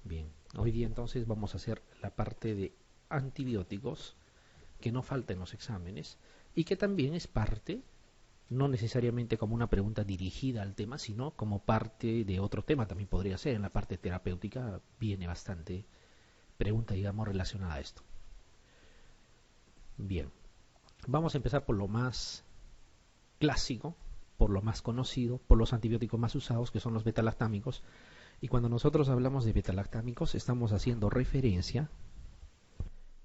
Bien, hoy día entonces vamos a hacer la parte de antibióticos que no falta en los exámenes y que también es parte, no necesariamente como una pregunta dirigida al tema, sino como parte de otro tema, también podría ser. En la parte terapéutica viene bastante pregunta, digamos, relacionada a esto. Bien, vamos a empezar por lo más clásico, por lo más conocido, por los antibióticos más usados, que son los betalactámicos. Y cuando nosotros hablamos de betalactámicos, estamos haciendo referencia,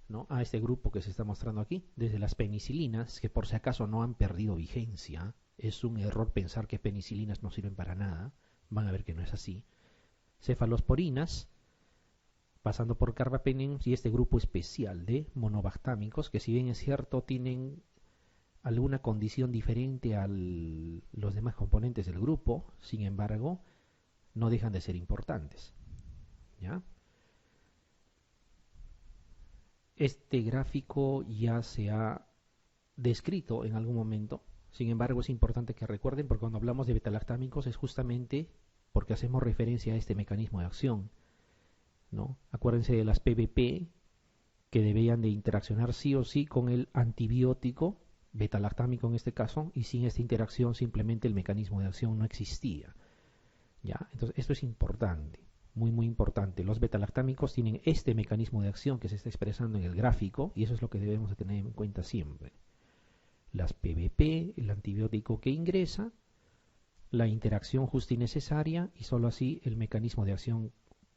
¿no?, a este grupo que se está mostrando aquí, desde las penicilinas, que por si acaso no han perdido vigencia. Es un error pensar que penicilinas no sirven para nada. Van a ver que no es así. Cefalosporinas, pasando por carbapenems y este grupo especial de monobactámicos, que si bien es cierto tienen alguna condición diferente a los demás componentes del grupo, sin embargo, no dejan de ser importantes. ¿Ya? Este gráfico ya se ha descrito en algún momento, sin embargo es importante que recuerden, porque cuando hablamos de betalactámicos es justamente porque hacemos referencia a este mecanismo de acción, ¿no? Acuérdense de las PBP, que debían de interaccionar sí o sí con el antibiótico, betalactámico en este caso, y sin esta interacción simplemente el mecanismo de acción no existía. ¿Ya? Entonces esto es importante, muy importante. Los betalactámicos tienen este mecanismo de acción que se está expresando en el gráfico, y eso es lo que debemos de tener en cuenta siempre. Las PBP, el antibiótico que ingresa, la interacción justa y necesaria, y solo así el mecanismo de acción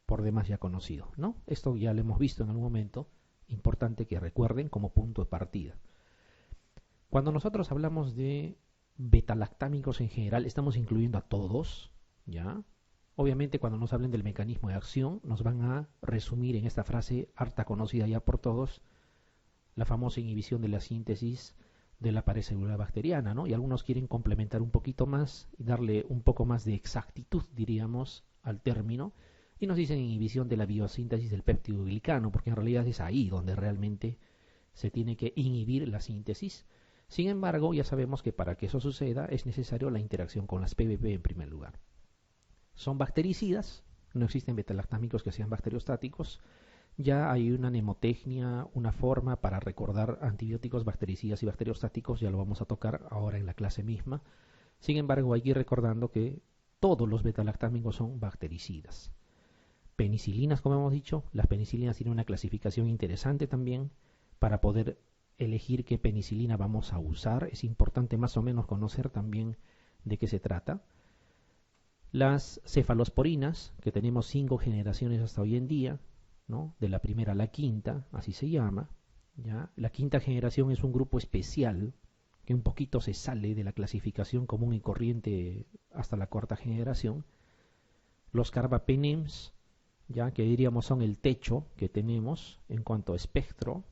por demás ya conocido, ¿no? Esto ya lo hemos visto en algún momento, importante que recuerden como punto de partida. Cuando nosotros hablamos de betalactámicos en general, estamos incluyendo a todos, ¿ya? Obviamente cuando nos hablen del mecanismo de acción, nos van a resumir en esta frase harta conocida ya por todos, la famosa inhibición de la síntesis de la pared celular bacteriana, ¿no? Y algunos quieren complementar un poquito más y darle un poco más de exactitud, diríamos, al término, y nos dicen inhibición de la biosíntesis del péptido glicano, porque en realidad es ahí donde realmente se tiene que inhibir la síntesis. Sin embargo, ya sabemos que para que eso suceda es necesario la interacción con las PBP en primer lugar. Son bactericidas, no existen betalactámicos que sean bacteriostáticos. Ya hay una mnemotecnia, una forma para recordar antibióticos, bactericidas y bacteriostáticos, ya lo vamos a tocar ahora en la clase misma. Sin embargo, hay que ir recordando que todos los betalactámicos son bactericidas. Penicilinas, como hemos dicho, las penicilinas tienen una clasificación interesante también para poder elegir qué penicilina vamos a usar. Es importante más o menos conocer también de qué se trata. Las cefalosporinas, que tenemos 5 generaciones hasta hoy en día, ¿no? De la primera a la quinta, así se llama, ¿ya? La quinta generación es un grupo especial que un poquito se sale de la clasificación común y corriente hasta la cuarta generación. Los carbapenems, ya que diríamos son el techo que tenemos en cuanto a espectro,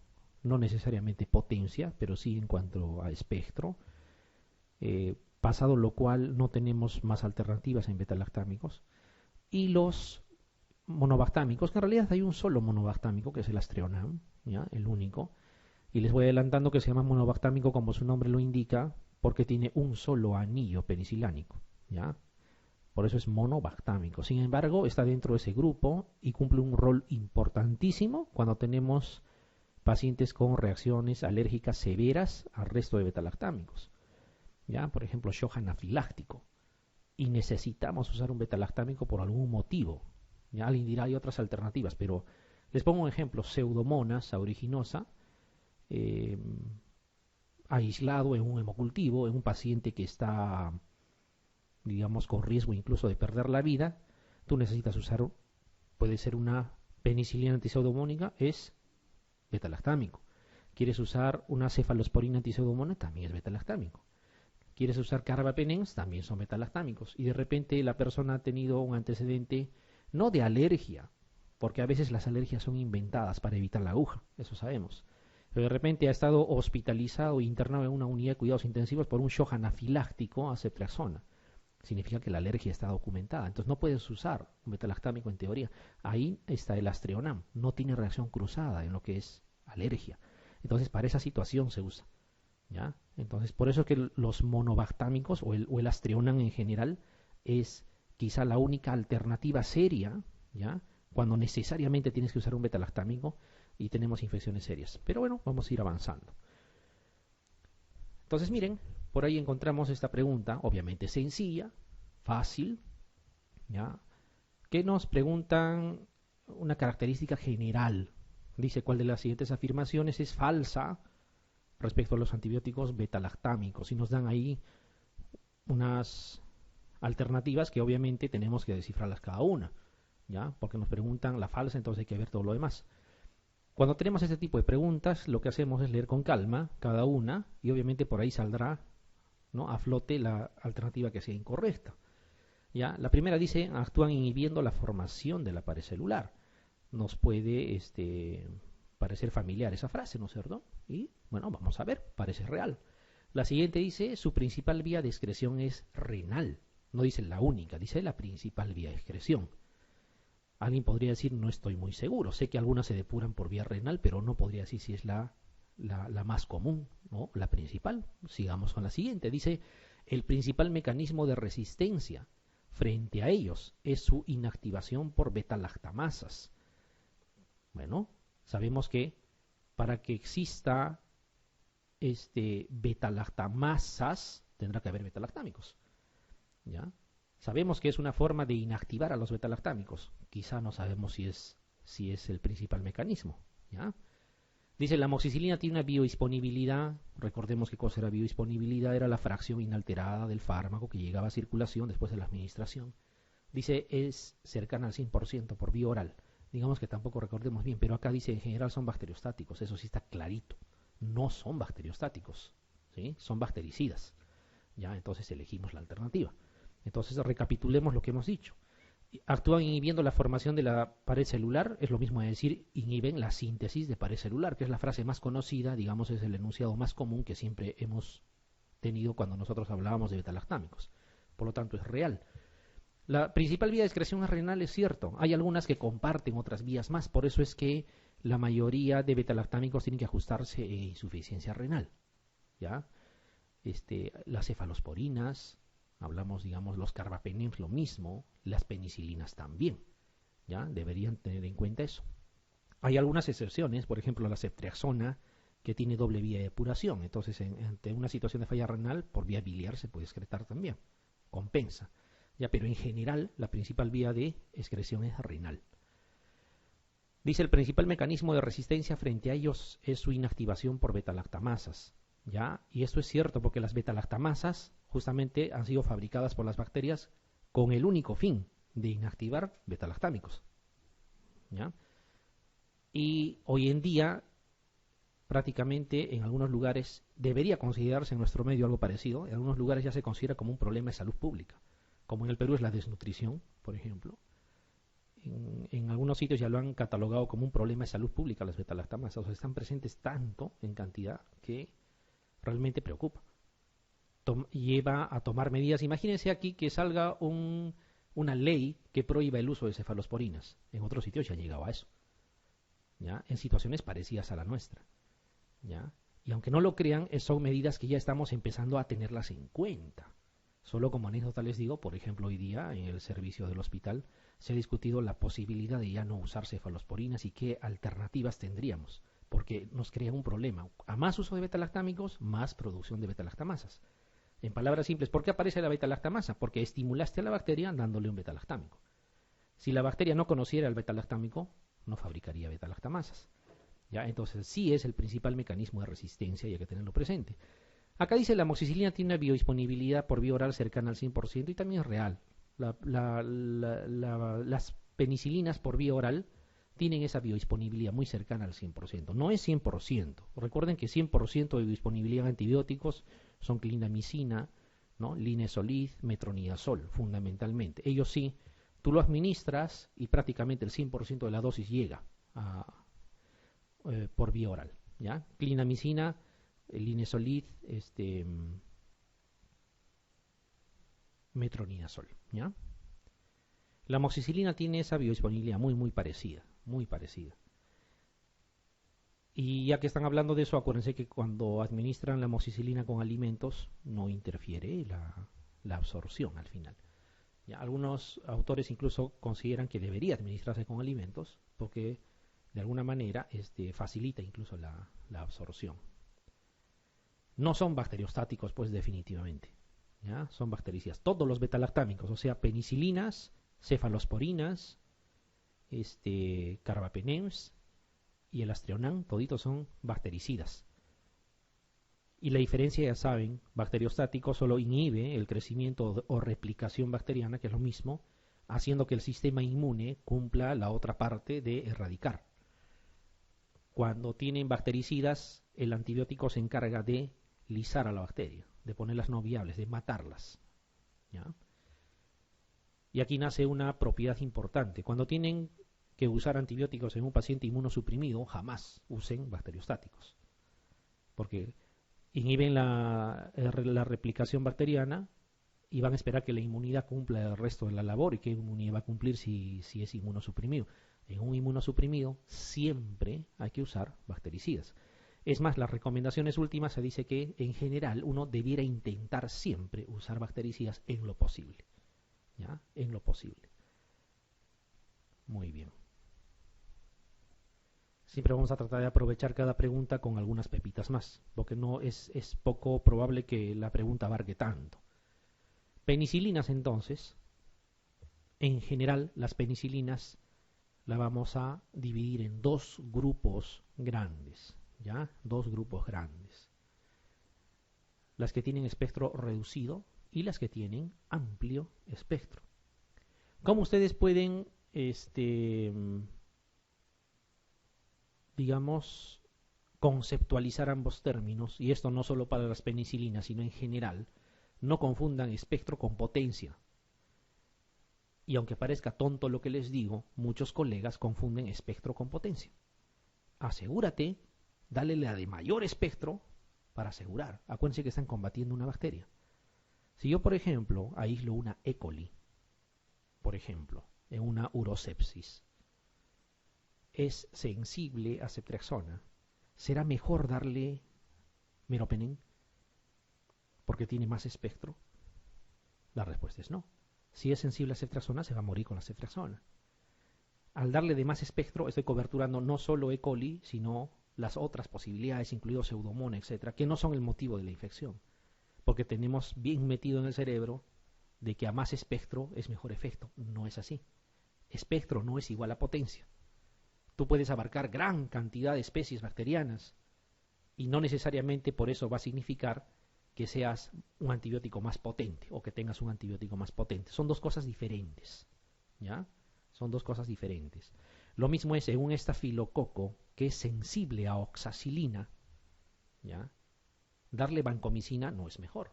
no necesariamente potencia, pero sí en cuanto a espectro, pasado lo cual no tenemos más alternativas en betalactámicos. Y los monobactámicos, que en realidad hay un solo monobactámico, que es el Astreonam, ¿ya? El único, y les voy adelantando que se llama monobactámico como su nombre lo indica, porque tiene un solo anillo penicilánico, ¿ya? Por eso es monobactámico. Sin embargo, está dentro de ese grupo y cumple un rol importantísimo cuando tenemos pacientes con reacciones alérgicas severas al resto de betalactámicos, ¿ya? Por ejemplo, shock anafiláctico, y necesitamos usar un betalactámico por algún motivo. Ya alguien dirá, hay otras alternativas, pero les pongo un ejemplo: Pseudomonas aeruginosa, aislado en un hemocultivo, en un paciente que está, digamos, con riesgo incluso de perder la vida. Tú necesitas usar, puede ser una penicilina antiseudomónica, es betalactámico. ¿Quieres usar una cefalosporina antiseudomona? También es betalactámico. ¿Quieres usar carbapenems? También son betalactámicos. Y de repente la persona ha tenido un antecedente no de alergia, porque a veces las alergias son inventadas para evitar la aguja, eso sabemos. Pero de repente ha estado hospitalizado e internado en una unidad de cuidados intensivos por un shock anafiláctico a ceftriaxona. Significa que la alergia está documentada. Entonces no puedes usar un betalactámico en teoría. Ahí está el Astreonam. No tiene reacción cruzada en lo que es alergia. Entonces para esa situación se usa, ¿ya? Entonces por eso que los monobactámicos o el Astreonam en general es quizá la única alternativa seria, ¿ya?, cuando necesariamente tienes que usar un beta-lactámico y tenemos infecciones serias. Pero bueno, vamos a ir avanzando. Entonces miren, por ahí encontramos esta pregunta, obviamente sencilla, fácil, ¿ya? Que nos preguntan una característica general. Dice, ¿cuál de las siguientes afirmaciones es falsa respecto a los antibióticos beta-lactámicos? Y nos dan ahí unas alternativas que obviamente tenemos que descifrarlas cada una, ¿ya? Porque nos preguntan la falsa, entonces hay que ver todo lo demás. Cuando tenemos este tipo de preguntas, lo que hacemos es leer con calma cada una y obviamente por ahí saldrá, ¿no?, a flote la alternativa que sea incorrecta. ¿Ya? La primera dice, actúan inhibiendo la formación de la pared celular. Nos puede parecer familiar esa frase, ¿no es cierto? Y bueno, vamos a ver, parece real. La siguiente dice, su principal vía de excreción es renal. No dice la única, dice la principal vía de excreción. Alguien podría decir, no estoy muy seguro. Sé que algunas se depuran por vía renal, pero no podría decir si es la más común, ¿no?, la principal. Sigamos con la siguiente. Dice, el principal mecanismo de resistencia frente a ellos es su inactivación por beta-lactamasas. Bueno, sabemos que para que exista beta-lactamasas tendrá que haber beta-lactámicos, ¿ya? Sabemos que es una forma de inactivar a los beta-lactámicos. Quizá no sabemos si es el principal mecanismo, ¿ya? Dice, la amoxicilina tiene una biodisponibilidad. Recordemos qué cosa era biodisponibilidad. Era la fracción inalterada del fármaco que llegaba a circulación después de la administración. Dice, es cercana al 100% por vía oral. Digamos que tampoco recordemos bien, pero acá dice, en general son bacteriostáticos. Eso sí está clarito. No son bacteriostáticos, ¿sí? Son bactericidas. Ya, entonces elegimos la alternativa. Entonces recapitulemos lo que hemos dicho. Actúan inhibiendo la formación de la pared celular, es lo mismo de decir inhiben la síntesis de pared celular, que es la frase más conocida, digamos, es el enunciado más común que siempre hemos tenido cuando nosotros hablábamos de beta-lactámicos. Por lo tanto, es real. La principal vía de excreción es renal, es cierto. Hay algunas que comparten otras vías más, por eso es que la mayoría de beta-lactámicos tienen que ajustarse en insuficiencia renal, ¿ya? Las cefalosporinas, hablamos, digamos, los carbapenems, lo mismo, las penicilinas también, ¿ya? Deberían tener en cuenta eso. Hay algunas excepciones, por ejemplo, la ceftriaxona, que tiene doble vía de depuración, entonces ante una situación de falla renal, por vía biliar se puede excretar también, compensa, ¿ya? Pero en general, la principal vía de excreción es renal. Dice, el principal mecanismo de resistencia frente a ellos es su inactivación por beta-lactamasas, ¿ya? Y esto es cierto porque las beta-lactamasas justamente han sido fabricadas por las bacterias con el único fin de inactivar beta-lactámicos, ¿ya? Y hoy en día, prácticamente en algunos lugares, debería considerarse en nuestro medio algo parecido, en algunos lugares ya se considera como un problema de salud pública, como en el Perú es la desnutrición, por ejemplo. En algunos sitios ya lo han catalogado como un problema de salud pública las beta-lactamasas, o sea, están presentes tanto en cantidad que realmente preocupa. Lleva a tomar medidas. Imagínense aquí que salga una ley que prohíba el uso de cefalosporinas. En otros sitios ya ha llegado a eso, ¿ya? En situaciones parecidas a la nuestra, ¿ya? Y aunque no lo crean, son medidas que ya estamos empezando a tenerlas en cuenta. Solo como anécdota les digo, por ejemplo, hoy día en el servicio del hospital se ha discutido la posibilidad de ya no usar cefalosporinas y qué alternativas tendríamos, porque nos crea un problema. A más uso de beta-lactámicos, más producción de beta-lactamasas. En palabras simples, ¿por qué aparece la beta-lactamasa? Porque estimulaste a la bacteria dándole un beta-lactámico. Si la bacteria no conociera el beta-lactámico, no fabricaría beta-lactamasas, ¿ya? Entonces sí es el principal mecanismo de resistencia y hay que tenerlo presente. Acá dice, la amoxicilina tiene una biodisponibilidad por vía oral cercana al 100% y también es real. Las penicilinas por vía oral tienen esa biodisponibilidad muy cercana al 100%. No es 100%. Recuerden que 100% de biodisponibilidad en antibióticos son clindamicina, ¿no?, linezolid, metronidazol, fundamentalmente. Ellos sí, tú lo administras y prácticamente el 100% de la dosis llega por vía oral, ¿ya? Clindamicina, linezolid, metronidazol, ¿ya? La amoxicilina tiene esa biodisponibilidad muy parecida, muy parecida. Y ya que están hablando de eso, acuérdense que cuando administran la amoxicilina con alimentos no interfiere la absorción al final, Ya, algunos autores incluso consideran que debería administrarse con alimentos porque de alguna manera facilita incluso la absorción. No son bacteriostáticos, pues definitivamente. ¿Ya? Son bactericidas. Todos los betalactámicos, o sea, penicilinas, cefalosporinas, carbapenems y el astrionam, toditos son bactericidas. Y la diferencia, ya saben, bacteriostático solo inhibe el crecimiento o replicación bacteriana, que es lo mismo, haciendo que el sistema inmune cumpla la otra parte de erradicar. Cuando tienen bactericidas, el antibiótico se encarga de lisar a la bacteria, de ponerlas no viables, de matarlas. ¿Ya? Y aquí nace una propiedad importante. Cuando tienen que usar antibióticos en un paciente inmunosuprimido, jamás usen bacteriostáticos, porque inhiben la replicación bacteriana y van a esperar que la inmunidad cumpla el resto de la labor. ¿Y qué inmunidad va a cumplir si es inmunosuprimido? En un inmunosuprimido siempre hay que usar bactericidas. Es más, las recomendaciones últimas se dice que en general uno debiera intentar siempre usar bactericidas en lo posible. ¿Ya? En lo posible. Muy bien. Siempre vamos a tratar de aprovechar cada pregunta con algunas pepitas más, porque no es poco probable que la pregunta abarque tanto. Penicilinas, entonces, en general las penicilinas las vamos a dividir en dos grupos grandes, ¿ya? Dos grupos grandes. Las que tienen espectro reducido y las que tienen amplio espectro. ¿Cómo ustedes pueden, digamos, conceptualizar ambos términos? Y esto no solo para las penicilinas, sino en general. No confundan espectro con potencia. Y aunque parezca tonto lo que les digo, muchos colegas confunden espectro con potencia. Asegúrate, dale la de mayor espectro para asegurar. Acuérdense que están combatiendo una bacteria. Si yo, por ejemplo, aíslo una E. coli, por ejemplo, en una urosepsis, es sensible a ceftriaxona, ¿será mejor darle meropenem porque tiene más espectro? La respuesta es no. Si es sensible a ceftriaxona, se va a morir con la ceftriaxona. Al darle de más espectro, estoy coberturando no solo E. coli, sino las otras posibilidades, incluido pseudomonas, etcétera, que no son el motivo de la infección. Porque tenemos bien metido en el cerebro de que a más espectro es mejor efecto. No es así. Espectro no es igual a potencia. Tú puedes abarcar gran cantidad de especies bacterianas y no necesariamente por eso va a significar que seas un antibiótico más potente o que tengas un antibiótico más potente. Son dos cosas diferentes, ¿ya? Son dos cosas diferentes. Lo mismo es en un estafilococo que es sensible a oxacilina, ¿ya? Darle vancomicina no es mejor.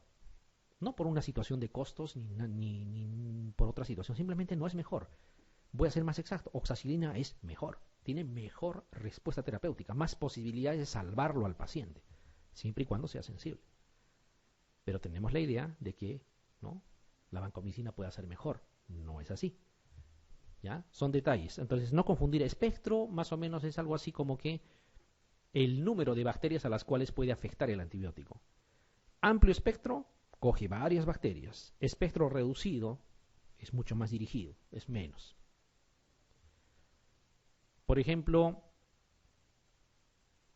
No por una situación de costos ni por otra situación, simplemente no es mejor. Voy a ser más exacto, oxacilina es mejor, tiene mejor respuesta terapéutica, más posibilidades de salvarlo al paciente, siempre y cuando sea sensible. Pero tenemos la idea de que ¿no? la vancomicina pueda ser mejor. No es así. ¿Ya? Son detalles. Entonces, no confundir espectro, más o menos es algo así como que el número de bacterias a las cuales puede afectar el antibiótico. Amplio espectro coge varias bacterias. Espectro reducido es mucho más dirigido, es menos. Por ejemplo,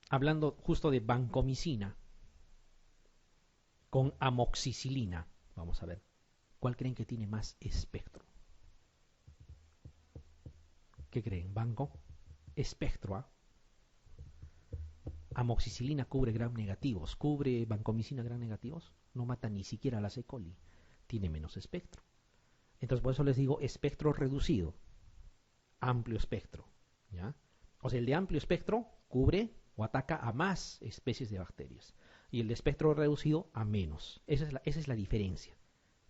hablando justo de vancomicina con amoxicilina, vamos a ver, ¿cuál creen que tiene más espectro? ¿Qué creen? ¿Banco? Espectro, ¿ah? Amoxicilina cubre gram negativos, cubre vancomicina gram negativos, no mata ni siquiera a las E. coli, tiene menos espectro. Entonces por eso les digo espectro reducido, amplio espectro, ¿ya? O sea, el de amplio espectro cubre o ataca a más especies de bacterias y el de espectro reducido a menos. Esa es la diferencia.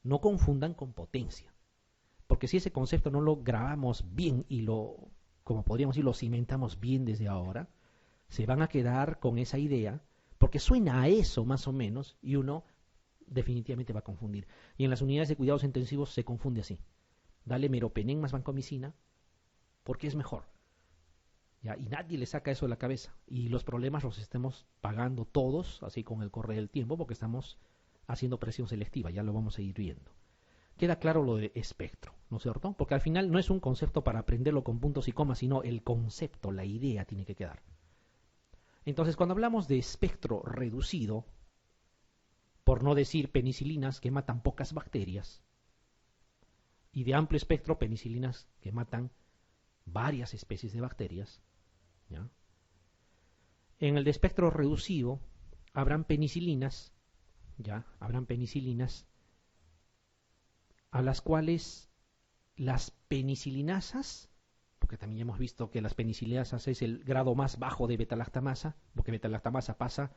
No confundan con potencia, porque si ese concepto no lo grabamos bien y como podríamos decir, lo cimentamos bien desde ahora, se van a quedar con esa idea, porque suena a eso más o menos, y uno definitivamente va a confundir. Y en las unidades de cuidados intensivos se confunde así. Dale meropenem más vancomicina, porque es mejor. ¿Ya? Y nadie le saca eso de la cabeza. Y los problemas los estamos pagando todos, así con el correr del tiempo, porque estamos haciendo presión selectiva, ya lo vamos a ir viendo. queda claro lo de espectro, ¿no es cierto? Porque al final no es un concepto para aprenderlo con puntos y comas, sino el concepto, la idea tiene que quedar. Entonces, cuando hablamos de espectro reducido, por no decir penicilinas que matan pocas bacterias, y de amplio espectro, penicilinas que matan varias especies de bacterias, ¿ya? En el de espectro reducido habrán penicilinas, ¿ya? Habrán penicilinas a las cuales las penicilinasas, porque también hemos visto que las penicilinasas es el grado más bajo de beta-lactamasa, porque beta-lactamasa pasa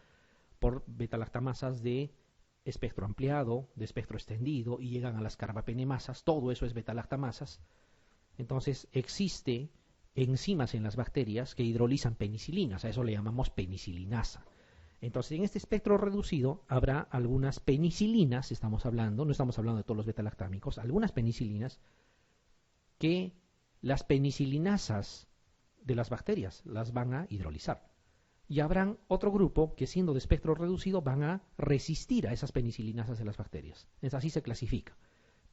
por beta-lactamasas de espectro ampliado, de espectro extendido, y llegan a las carbapenemasas, todo eso es beta-lactamasas. Entonces existe enzimas en las bacterias que hidrolizan penicilinas, a eso le llamamos penicilinasa. Entonces en este espectro reducido habrá algunas penicilinas, estamos hablando, no estamos hablando de todos los beta-lactámicos, algunas penicilinas que las penicilinasas de las bacterias las van a hidrolizar. Y habrán otro grupo que, siendo de espectro reducido, van a resistir a esas penicilinasas de las bacterias. Es así se clasifica.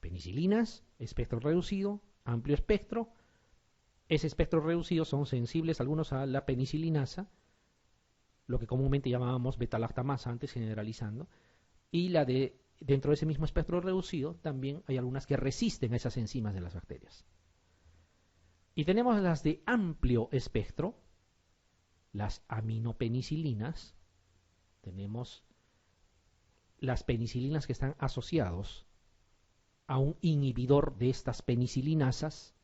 Penicilinas, espectro reducido, amplio espectro. Ese espectro reducido son sensibles algunos a la penicilinasa, lo que comúnmente llamábamos beta-lactamasa antes, generalizando. Y dentro de ese mismo espectro reducido también hay algunas que resisten a esas enzimas de las bacterias. Y tenemos las de amplio espectro, las aminopenicilinas. Tenemos las penicilinas que están asociados a un inhibidor de estas penicilinasas,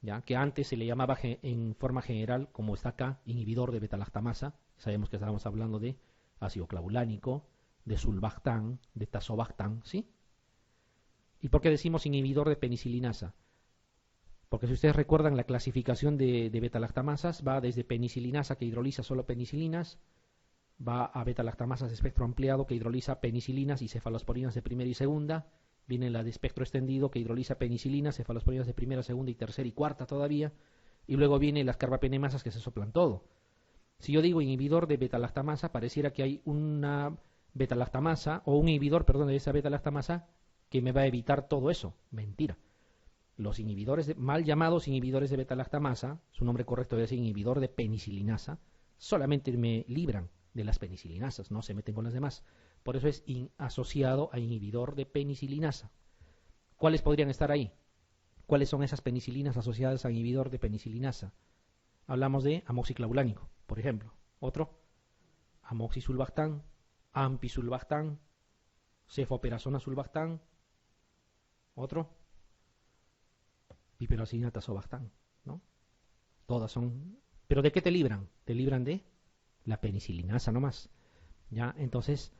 ¿ya? Que antes se le llamaba en forma general, como está acá, inhibidor de beta-lactamasa. Sabemos que estábamos hablando de ácido clavulánico, de sulbactán, de tazobactán, ¿sí? ¿Y por qué decimos inhibidor de penicilinasa? Porque si ustedes recuerdan la clasificación de beta-lactamasas, va desde penicilinasa, que hidroliza solo penicilinas, va a beta-lactamasas de espectro ampliado, que hidroliza penicilinas y cefalosporinas de primera y segunda. Viene la de espectro extendido, que hidroliza penicilinas, cefalosporinas de primera, segunda y tercera y cuarta todavía. Y luego vienen las carbapenemasas que se soplan todo. Si yo digo inhibidor de beta-lactamasa, pareciera que hay una beta-lactamasa, o un inhibidor, perdón, de esa beta-lactamasa que me va a evitar todo eso. Mentira. Los inhibidores, mal llamados inhibidores de beta-lactamasa, su nombre correcto es inhibidor de penicilinasa, solamente me libran de las penicilinasas, no se meten con las demás. Por eso es asociado a inhibidor de penicilinasa. ¿Cuáles podrían estar ahí? ¿Cuáles son esas penicilinas asociadas a inhibidor de penicilinasa? Hablamos de amoxiclavulánico, por ejemplo. Otro, amoxisulbactán, ampisulbactán, cefoperazona sulbactán. Otro, piperacilina tazobactán, ¿no? Todas son... ¿Pero de qué te libran? Te libran de la penicilinasa nomás, ¿ya? Entonces,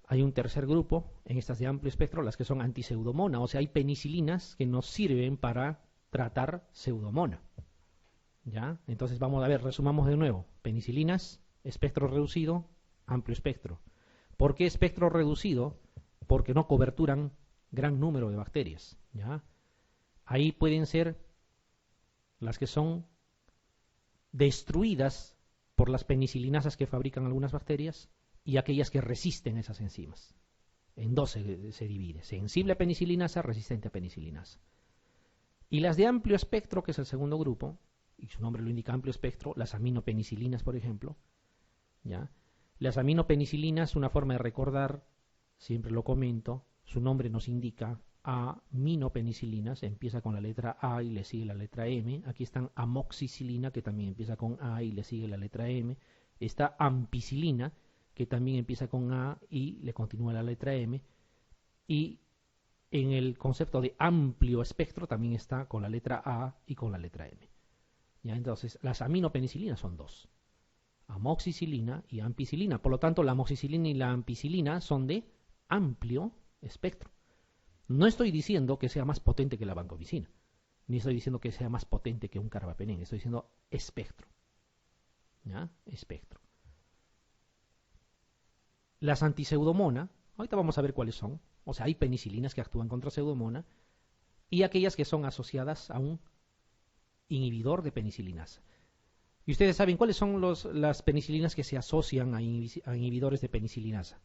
hay un tercer grupo en estas de amplio espectro, las que son antiseudomona, o sea, hay penicilinas que nos sirven para tratar pseudomona, ¿ya? Entonces, vamos a ver, resumamos de nuevo. Penicilinas, espectro reducido, amplio espectro. ¿Por qué espectro reducido? Porque no coberturan gran número de bacterias, ¿ya? Ahí pueden ser las que son destruidas por las penicilinasas que fabrican algunas bacterias y aquellas que resisten esas enzimas. En dos se divide: sensible a penicilinasa, resistente a penicilinasa. Y las de amplio espectro, que es el segundo grupo, y su nombre lo indica, amplio espectro, las aminopenicilinas, por ejemplo, ¿ya? Las aminopenicilinas, una forma de recordar, siempre lo comento, su nombre nos indica aminopenicilinas, empieza con la letra A y le sigue la letra M. Aquí están amoxicilina, que también empieza con A y le sigue la letra M. Está ampicilina, que también empieza con A y le continúa la letra M. Y en el concepto de amplio espectro también está con la letra A y con la letra M. ¿Ya? Entonces, las aminopenicilinas son dos: amoxicilina y ampicilina. Por lo tanto, la amoxicilina y la ampicilina son de amplio espectro. No estoy diciendo que sea más potente que la vancomicina, ni estoy diciendo que sea más potente que un carbapenem, estoy diciendo espectro. ¿Ya? Espectro. Las antiseudomona, ahorita vamos a ver cuáles son. O sea, hay penicilinas que actúan contra pseudomona y aquellas que son asociadas a un inhibidor de penicilinasa. Y ustedes saben cuáles son las penicilinas que se asocian a inhibidores de penicilinasa.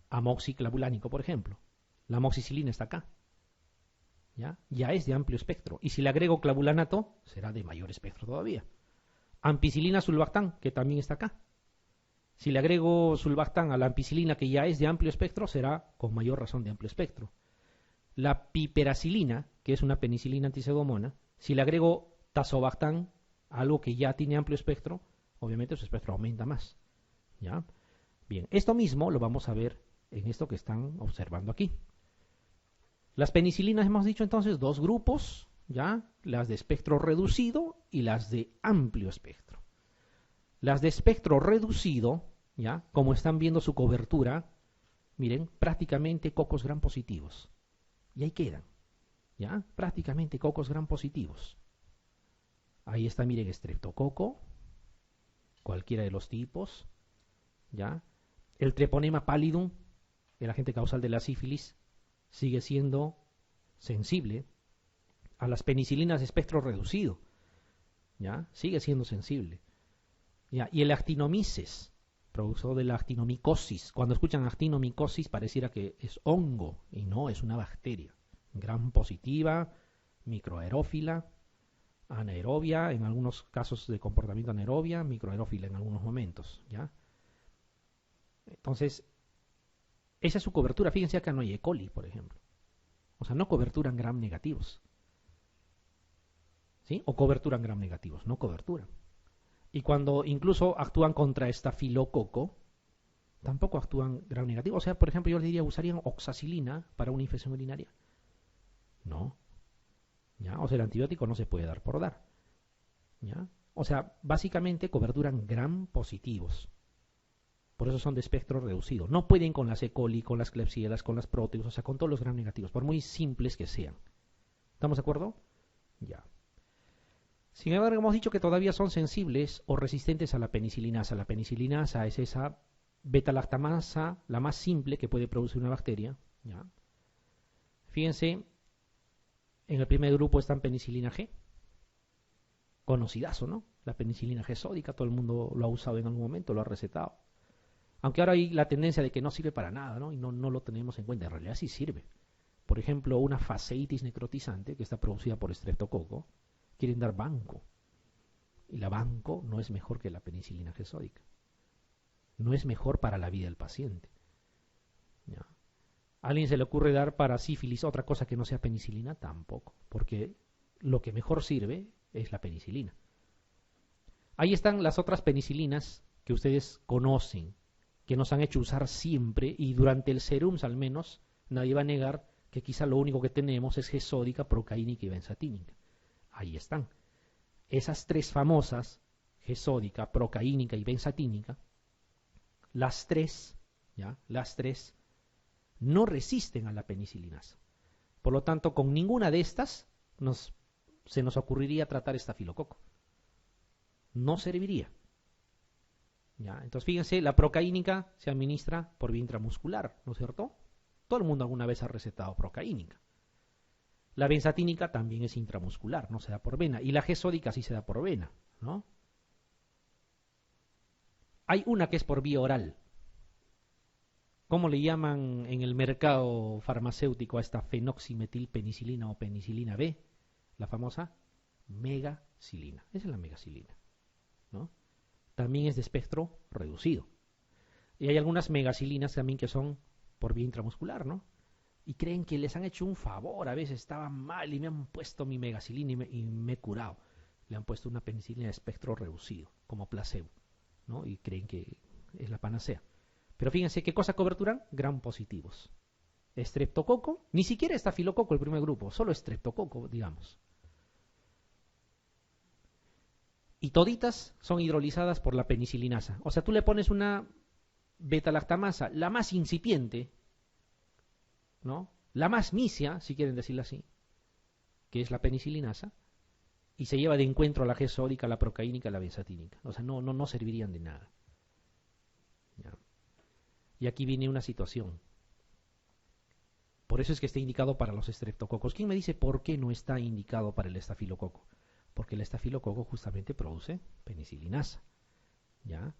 Amoxiclavulánico, por ejemplo. La amoxicilina está acá. Ya es de amplio espectro. Y si le agrego clavulanato, será de mayor espectro todavía. Ampicilina sulbactam, que también está acá. Si le agrego sulbactam a la ampicilina, que ya es de amplio espectro, será con mayor razón de amplio espectro. La piperacilina, que es una penicilina antiseudomona, si le agrego tazobactam, algo que ya tiene amplio espectro, obviamente su espectro aumenta más. ¿Ya? Bien, esto mismo lo vamos a ver en esto que están observando aquí. Las penicilinas hemos dicho entonces dos grupos, ¿ya? Las de espectro reducido y las de amplio espectro. Las de espectro reducido, ¿ya? Como están viendo su cobertura, miren, prácticamente cocos gram positivos. Y ahí quedan, ¿ya? Prácticamente cocos gram positivos. Ahí está, miren, estreptococo, cualquiera de los tipos, ¿ya? El treponema pallidum, el agente causal de la sífilis, sigue siendo sensible a las penicilinas de espectro reducido, ¿ya? Sigue siendo sensible. ¿Ya? Y el actinomices, productor de la actinomicosis. Cuando escuchan actinomicosis pareciera que es hongo, y no, es una bacteria. Gram positiva, microaerófila, anaerobia, en algunos casos de comportamiento anaerobia, microaerófila en algunos momentos, ¿ya? Entonces, esa es su cobertura. Fíjense acá no hay E. coli, por ejemplo. O sea, no coberturan gram negativos. ¿Sí? O coberturan gram negativos, no coberturan. Y cuando incluso actúan contra estafilococo, tampoco actúan gram negativo. O sea, por ejemplo, yo les diría, ¿usarían oxacilina para una infección urinaria? No. ¿Ya? O sea, el antibiótico no se puede dar por dar. ¿Ya? O sea, básicamente coberturan gram positivos. Por eso son de espectro reducido. No pueden con las E. coli, con las Klebsiellas, con las Proteus, o sea, con todos los gram negativos, por muy simples que sean. ¿Estamos de acuerdo? Ya. Sin embargo, hemos dicho que todavía son sensibles o resistentes a la penicilinasa. La penicilinasa es esa beta-lactamasa, la más simple que puede producir una bacteria. ¿Ya? Fíjense, en el primer grupo están penicilina G, conocidazo, ¿no? La penicilina G sódica, todo el mundo lo ha usado en algún momento, lo ha recetado. Aunque ahora hay la tendencia de que no sirve para nada, ¿no? Y no lo tenemos en cuenta. En realidad sí sirve. Por ejemplo, una fasciitis necrotizante que está producida por estreptococo, quieren dar banco. Y la banco no es mejor que la penicilina G sódica. No es mejor para la vida del paciente. ¿Ya? ¿A alguien se le ocurre dar para sífilis otra cosa que no sea penicilina? Tampoco. Porque lo que mejor sirve es la penicilina. Ahí están las otras penicilinas que ustedes conocen, que nos han hecho usar siempre, y durante el serums al menos, nadie va a negar que quizá lo único que tenemos es G sódica, procaínica y benzatínica. Ahí están. Esas tres famosas, G sódica, procaínica y benzatínica, las tres, ¿ya? Las tres no resisten a la penicilinasa. Por lo tanto, con ninguna de estas se nos ocurriría tratar estafilococo. No serviría. ¿Ya? Entonces, fíjense, la procaínica se administra por vía intramuscular, ¿no es cierto? Todo el mundo alguna vez ha recetado procaínica. La benzatínica también es intramuscular, no se da por vena. Y la G sódica sí se da por vena, ¿no? Hay una que es por vía oral. ¿Cómo le llaman en el mercado farmacéutico a esta fenoximetilpenicilina o penicilina B? La famosa megacilina. Esa es la megacilina, ¿no? También es de espectro reducido. Y hay algunas megacilinas también que son por vía intramuscular, ¿no? Y creen que les han hecho un favor. A veces estaba mal y me han puesto mi megacilina y me he curado. Le han puesto una penicilina de espectro reducido, como placebo, ¿no? Y creen que es la panacea. Pero fíjense qué cosa coberturan, gram positivos. Estreptococo, ni siquiera estafilococo el primer grupo, solo estreptococo, digamos. Y toditas son hidrolizadas por la penicilinasa. O sea, tú le pones una beta-lactamasa, la más incipiente, ¿no? La más misia, si quieren decirlo así, que es la penicilinasa, y se lleva de encuentro a la G sódica, la procaínica, la benzatínica. O sea, no servirían de nada. ¿Ya? Y aquí viene una situación. Por eso es que está indicado para los estreptococos. ¿Quién me dice por qué no está indicado para el estafilococo? Porque el estafilococo justamente produce penicilinasa. ¿Ya?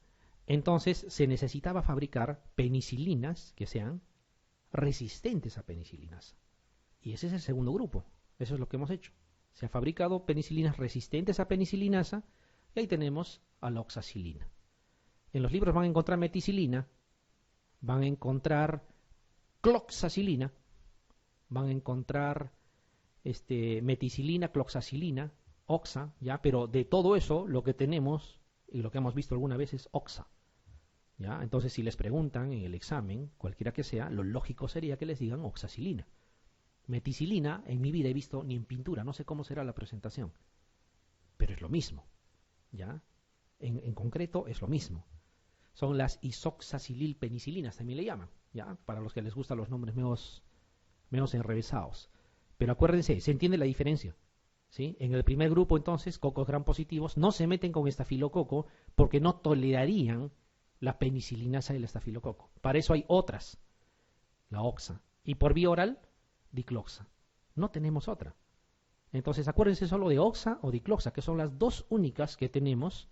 Entonces se necesitaba fabricar penicilinas que sean resistentes a penicilinasa. Y ese es el segundo grupo. Eso es lo que hemos hecho. Se ha fabricado penicilinas resistentes a penicilinasa y ahí tenemos a la oxacilina. En los libros van a encontrar meticilina, van a encontrar cloxacilina, van a encontrar meticilina, cloxacilina, oxa, ¿ya? Pero de todo eso lo que tenemos y lo que hemos visto alguna vez es oxa, ¿ya? Entonces si les preguntan en el examen, cualquiera que sea, lo lógico sería que les digan oxacilina. Meticilina en mi vida he visto ni en pintura, no sé cómo será la presentación, pero es lo mismo, ¿ya? En concreto es lo mismo. Son las isoxacililpenicilinas, también le llaman, ¿ya? Para los que les gustan los nombres menos enrevesados. Pero acuérdense, se entiende la diferencia, ¿sí? En el primer grupo, entonces, cocos gram positivos no se meten con estafilococo porque no tolerarían la penicilinasa del estafilococo. Para eso hay otras, la oxa. Y por vía oral, dicloxa. No tenemos otra. Entonces, acuérdense solo de oxa o dicloxa, que son las dos únicas que tenemos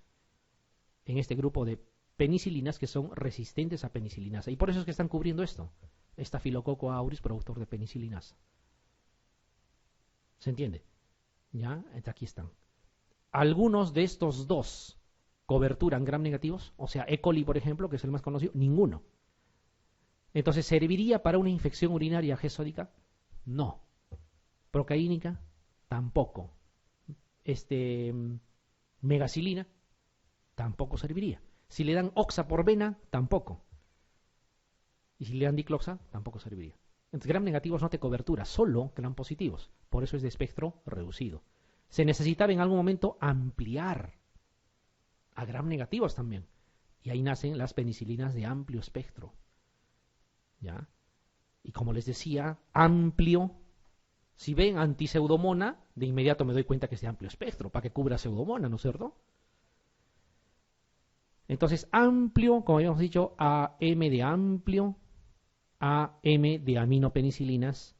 en este grupo de penicilinas que son resistentes a penicilinasa. Y por eso es que están cubriendo esto. Estafilococo aureus, productor de penicilinasa. ¿Se entiende? ¿Ya? Aquí están. Algunos de estos dos coberturan gram negativos, o sea, E. coli, por ejemplo, que es el más conocido, ninguno. Entonces, ¿serviría para una infección urinaria gesódica? No. Procaínica, tampoco. Megacilina, tampoco serviría. Si le dan oxa por vena, tampoco. Y si le dan dicloxa, tampoco serviría. Entonces, gram negativos no te cobertura, solo gram positivos. Por eso es de espectro reducido. Se necesitaba en algún momento ampliar a gram negativos también. Y ahí nacen las penicilinas de amplio espectro. ¿Ya? Y como les decía, amplio. Si ven antiseudomona, de inmediato me doy cuenta que es de amplio espectro, para que cubra pseudomona, ¿no es cierto? Entonces, amplio, como habíamos dicho, AM de amplio, AM de aminopenicilinas,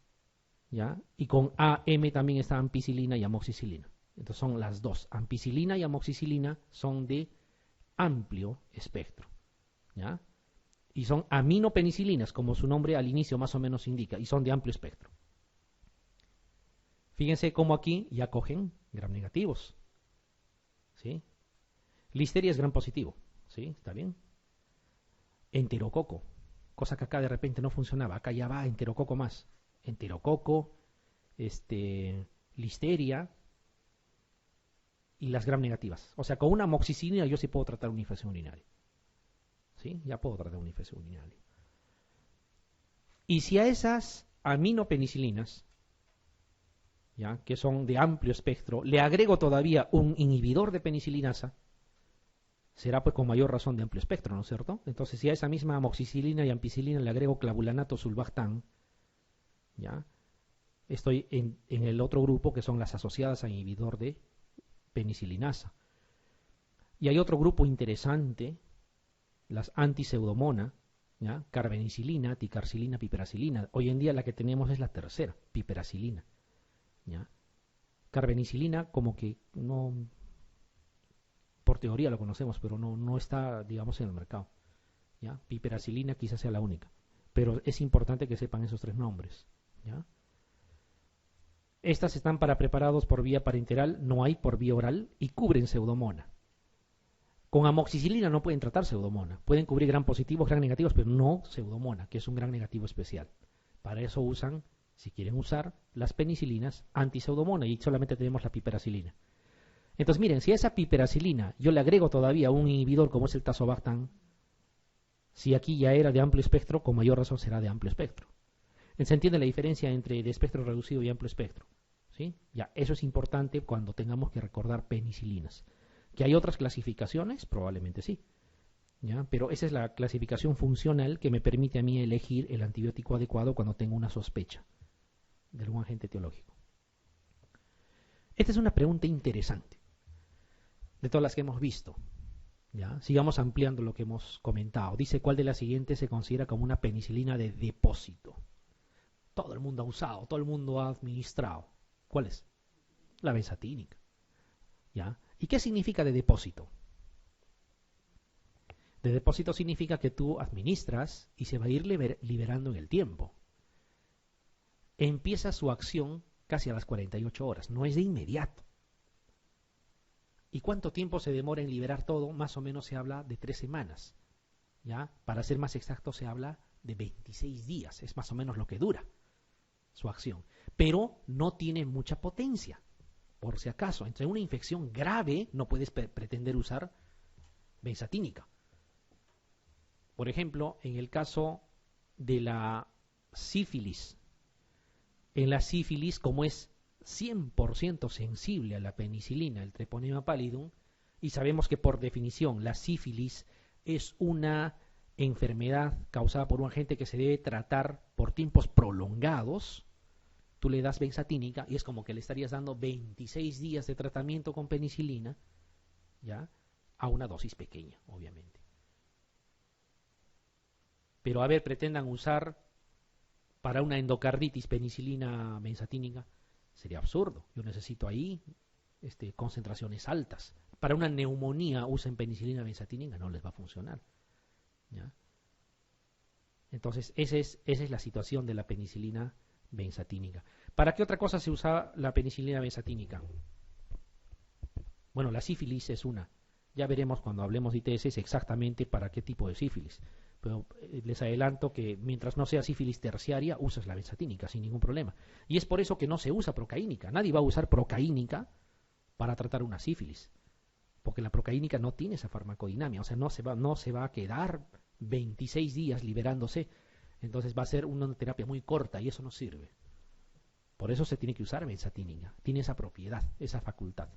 ¿ya? Y con AM también está ampicilina y amoxicilina. Entonces son las dos. Ampicilina y amoxicilina son de amplio espectro, ¿ya? Y son aminopenicilinas, como su nombre al inicio más o menos indica, y son de amplio espectro. Fíjense cómo aquí ya cogen gram negativos, ¿sí? Listeria es gram positivo, ¿sí? ¿Está bien? Enterococo, cosa que acá de repente no funcionaba, acá ya va enterococo más. Enterococo, listeria y las gram negativas. O sea, con una amoxicilina yo sí puedo tratar una infección urinaria. ¿Sí? Ya puedo tratar una infección urinaria. Y si a esas aminopenicilinas, ¿ya? Que son de amplio espectro, le agrego todavía un inhibidor de penicilinasa, será pues con mayor razón de amplio espectro, ¿no es cierto? Entonces, si a esa misma amoxicilina y ampicilina le agrego clavulanato sulbactam, ¿ya? Estoy en el otro grupo que son las asociadas a inhibidor de penicilinasa. Y hay otro grupo interesante, las antiseudomona, ¿ya? Carbenicilina, ticarcilina, piperacilina. Hoy en día la que tenemos es la tercera, piperacilina, ¿ya? Carbenicilina como que no, por teoría lo conocemos, pero no está, digamos, en el mercado, ¿ya? Piperacilina quizás sea la única, pero es importante que sepan esos tres nombres, ¿ya? Estas están para preparados por vía parenteral, no hay por vía oral y cubren pseudomona. Con amoxicilina no pueden tratar pseudomona, pueden cubrir gram positivos, gram negativos, pero no pseudomona, que es un gram negativo especial. Para eso usan, si quieren usar, las penicilinas antipseudomona y solamente tenemos la piperacilina. Entonces miren, si a esa piperacilina yo le agrego todavía un inhibidor como es el tazobactam, si aquí ya era de amplio espectro, con mayor razón será de amplio espectro. ¿Se entiende la diferencia entre de espectro reducido y amplio espectro? ¿Sí? Ya, eso es importante cuando tengamos que recordar penicilinas. ¿Que hay otras clasificaciones? Probablemente sí. ¿Ya? Pero esa es la clasificación funcional que me permite a mí elegir el antibiótico adecuado cuando tengo una sospecha de algún agente etiológico. Esta es una pregunta interesante, de todas las que hemos visto. ¿Ya? Sigamos ampliando lo que hemos comentado. Dice, ¿cuál de las siguientes se considera como una penicilina de depósito? Todo el mundo ha usado, todo el mundo ha administrado. ¿Cuál es? La benzatínica. ¿Ya? ¿Y qué significa de depósito? De depósito significa que tú administras y se va a ir liberando en el tiempo. empieza su acción casi a las 48 horas, no es de inmediato. ¿Y cuánto tiempo se demora en liberar todo? Más o menos se habla de 3 semanas. ¿Ya? Para ser más exacto, se habla de 26 días, es más o menos lo que dura su acción. Pero no tiene mucha potencia, por si acaso. Entre una infección grave no puedes pretender usar benzatínica. Por ejemplo, en el caso de la sífilis, en la sífilis, como es 100% sensible a la penicilina, el Treponema pallidum, y sabemos que por definición la sífilis es una enfermedad causada por un agente que se debe tratar por tiempos prolongados, tú le das benzatínica y es como que le estarías dando 26 días de tratamiento con penicilina, ¿ya? A una dosis pequeña, obviamente. Pero a ver, pretendan usar para una endocarditis penicilina benzatínica, sería absurdo. Yo necesito ahí concentraciones altas. Para una neumonía usen penicilina benzatínica, no les va a funcionar. ¿Ya? Entonces, esa es la situación de la penicilina benzatínica. ¿Para qué otra cosa se usa la penicilina benzatínica? Bueno, la sífilis es una. Ya veremos cuando hablemos de ITS exactamente para qué tipo de sífilis. Pero les adelanto que mientras no sea sífilis terciaria, usas la benzatínica sin ningún problema. Y es por eso que no se usa procaínica. Nadie va a usar procaínica para tratar una sífilis. Porque la procaínica no tiene esa farmacodinamia. O sea, no se va a quedar 26 días liberándose. Entonces va a ser una terapia muy corta y eso no sirve. Por eso se tiene que usar benzatínica. Tiene esa propiedad, esa facultad.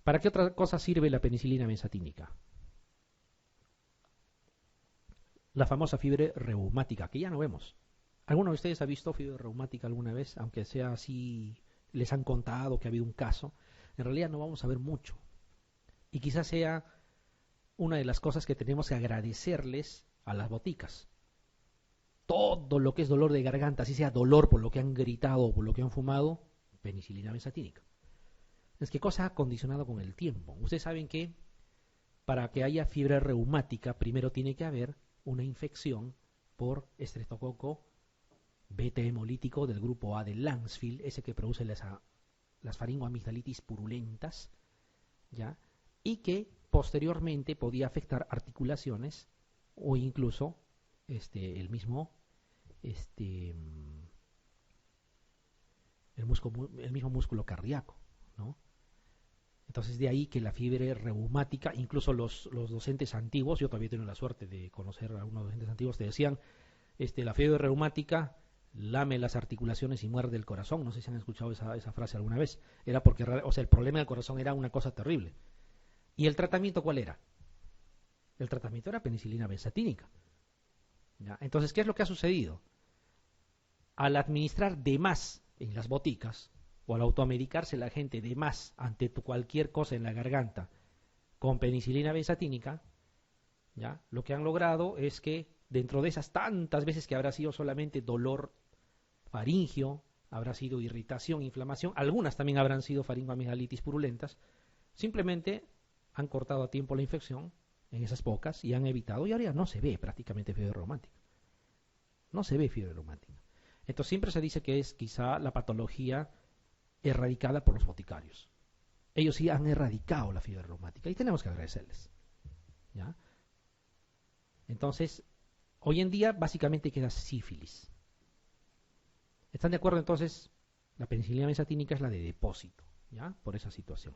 ¿Para qué otra cosa sirve la penicilina benzatínica? La famosa fiebre reumática, que ya no vemos. ¿Alguno de ustedes ha visto fiebre reumática alguna vez? Aunque sea así, les han contado que ha habido un caso. En realidad no vamos a ver mucho. Y quizás sea una de las cosas que tenemos que agradecerles a las boticas. Todo lo que es dolor de garganta, así sea dolor por lo que han gritado o por lo que han fumado, penicilina benzatínica. Es que cosa ha condicionado con el tiempo. Ustedes saben que para que haya fiebre reumática, primero tiene que haber una infección por estreptococo beta hemolítico del grupo A de Landsfield, ese que produce las faringoamigdalitis purulentas, ¿ya? Y que posteriormente podía afectar articulaciones o incluso el mismo músculo cardíaco, ¿no? Entonces de ahí que la fiebre reumática, incluso los docentes antiguos, yo todavía tengo la suerte de conocer a algunos docentes antiguos, te decían, la fiebre reumática lame las articulaciones y muerde el corazón. No sé si han escuchado esa frase alguna vez. Era porque, o sea, el problema del corazón era una cosa terrible. ¿Y el tratamiento cuál era? El tratamiento era penicilina benzatínica. ¿Ya? Entonces, ¿qué es lo que ha sucedido? Al administrar de más en las boticas, o al automedicarse la gente de más ante cualquier cosa en la garganta con penicilina benzatínica, ¿ya? Lo que han logrado es que dentro de esas tantas veces que habrá sido solamente dolor faringio, habrá sido irritación, inflamación, algunas también habrán sido faringoamigdalitis purulentas, simplemente han cortado a tiempo la infección en esas pocas y han evitado, y ahora ya no se ve prácticamente fiebre reumática. No se ve fiebre reumática. Entonces siempre se dice que es quizá la patología erradicada por los boticarios. Ellos sí han erradicado la fiebre reumática y tenemos que agradecerles. ¿Ya? Entonces, hoy en día básicamente queda sífilis. ¿Están de acuerdo entonces? La penicilina benzatínica es la de depósito, ¿ya? Por esa situación.